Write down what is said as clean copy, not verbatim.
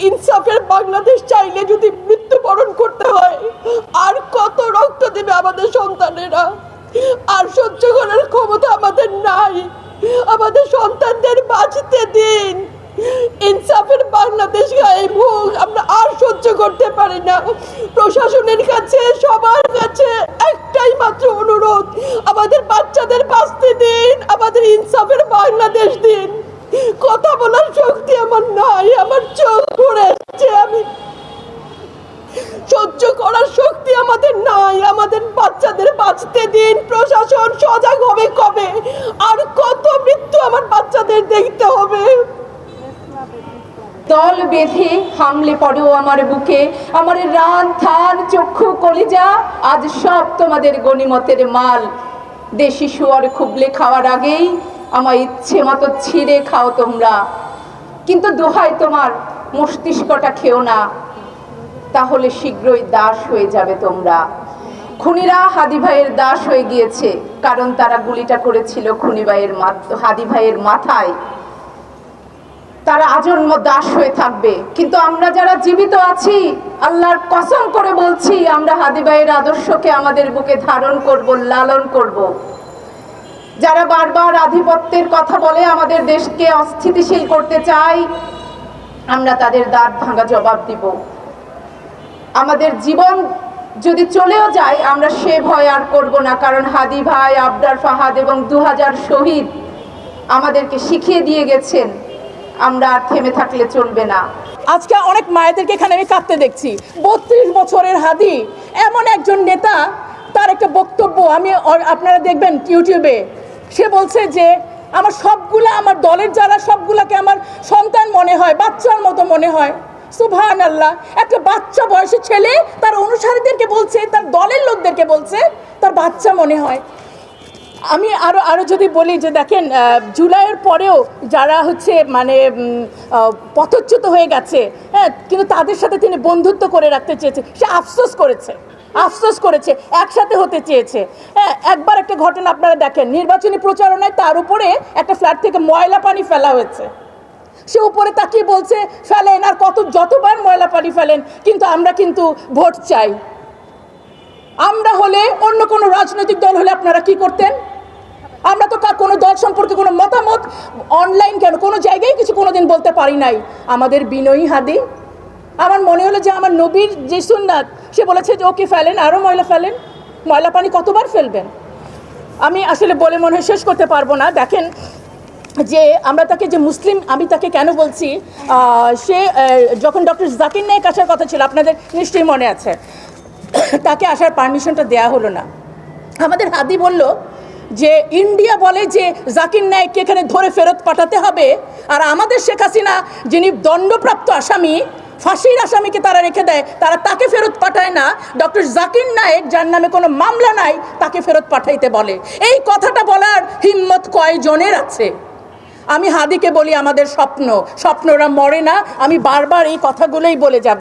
ইনসাফের বাংলাদেশ চাইলে যদি মৃত্যুবরণ করতে হয়, আর কত রক্ত দেবে আমাদের সন্তানেরা? আর সহ্য করার ক্ষমতা আমাদের নাই। আমাদের সন্তানদের বাঁচতে দিন। ইনসাফের বাংলাদেশ গায়েব হোক, আমরা আর সহ্য করতে পারি না। প্রশাসনের কাছে, সবার কাছে একটাই মাত্র অনুরোধ, আমাদের বাচ্চাদের বাঁচতে দিন, আমাদের ইনসাফের বাংলাদেশ দিন। কথা বলার শক্তি আমার নাই, আমার চোখ পড়ে আসছে, আমি সহ্য করার শক্তি আমাদের নাই। আমাদের বাচ্চাদের বাঁচতে দিন। প্রশাসন সজাগ হবে কবে? আর কত মৃত্যু আমার বাচ্চাদের দেখতে হবে? দল বেঁধে হামলে পড়েও আমার বুকে, আমার রান থান চক্ষু কলিজা আজ সব তোমাদের গনিমতের মাল। দেশি শুয়ার খুবলে খাওয়ার আগেই আমার ইচ্ছে মতো ছিঁড়ে খাও তোমরা, কিন্তু দোহাই তোমার মস্তিষ্কটা খেও না, তাহলে শীঘ্রই দাস হয়ে যাবে তোমরা। খুনিরা হাদি ভাইয়ের দাস হয়ে গিয়েছে, কারণ তারা গুলিটা করেছিল হাদি ভাইয়ের মাথায়। তারা আজন্ম দাস হয়ে থাকবে, কিন্তু আমরা যারা জীবিত আছি আল্লাহর কসম করে বলছি, আমরা হাদি ভাইয়ের আদর্শকে আমাদের বুকে ধারণ করব, লালন করব। যারা বারবার আধিপত্যের কথা বলে আমাদের দেশকে অস্থিতিশীল করতে চায়, আমরা তাদের দাঁত ভাঙা জবাব দিব। আমাদের জীবন যদি চলেও যায়, আমরা সে ভয় আর করব না, কারণ হাদি ভাই, আবরার ফাহাদ এবং 2000 শহীদ আমাদেরকে শিখিয়ে দিয়ে গেছেন আমরা আর থেমে থাকলে চলবে না। আজকে অনেক মায়েদেরকে এখানে আমি কাঁদতে দেখছি। 32 বছরের হাদি এমন একজন নেতা, তার একটা বক্তব্য আপনারা দেখবেন ইউটিউবে। সে বলছে যে আমার দলের যারা সবগুলাকে আমার সন্তান মনে হয়, বাচ্চার মতো মনে হয়। সুবহানাল্লাহ, একটা বাচ্চা বয়সী ছেলে তার অনুসারীদেরকে বলছে, তার দলের লোকদেরকে বলছে তার বাচ্চা মনে হয়। আমি আরো যদি বলি যে দেখেন, জুলাইয়ের পরেও যারা পথচ্যুত হয়ে গেছে, হ্যাঁ, কিন্তু তাদের সাথে তিনি বন্ধুত্ব করে রাখতে চেয়েছে। সে আফসোস করেছে, একসাথে হতে চেয়েছে। হ্যাঁ, একবার একটা ঘটনা আপনারা দেখেন, নির্বাচনী প্রচারণায় তার উপরে একটা ফ্ল্যাট থেকে ময়লা পানি ফেলা হয়েছে। সে উপরে তাকিয়ে বলছে ফেলেন, আর যতবার ময়লা পানি ফেলেন, কিন্তু আমরা ভোট চাই। আমরা হলে, অন্য কোনো রাজনৈতিক দল হলে আপনারা কি করতেন? আমরা তো কোনো দল সম্পর্কে কোনো মতামত অনলাইন কেন কোনো জায়গায় কিছু কোনোদিন বলতে পারি নাই। আমাদের বিনয়ী হাদি, আমার মনে হলো যে আমার নবীর যে সুন্নাত, সে বলেছে যে ওকে ফেলেন, আরও ময়লা ফেলেন। ময়লা পানি কতবার ফেলবেন? আমি আসলে বলে মনে হয় শেষ করতে পারবো না। দেখেন যে আমরা তাকে যে মুসলিম, আমি তাকে কেন বলছি, সে যখন ডক্টর জাকির নায়েক আসার কথা ছিল, আপনাদের নিশ্চয়ই মনে আছে, তাকে আসার পারমিশনটা দেয়া হলো না। আমাদের হাদি বলল যে ইন্ডিয়া বলে যে জাকির নায়েককে এখানে ধরে ফেরত পাঠাতে হবে, আর আমাদের শেখ হাসিনা যিনি দণ্ডপ্রাপ্ত আসামি, ফাঁসির আসামিকে তারা রেখে দেয়, তাকে ফেরত পাঠায় না। ডক্টর জাকির নায়েক, যার নামে কোনো মামলা নাই, তাকে ফেরত পাঠাইতে বলে। এই কথাটা বলার হিম্মত কয়জনের আছে? আমি হাদিকে বলি, আমাদের স্বপ্নরা মরে না। আমি বারবার এই কথাগুলোই বলে যাব।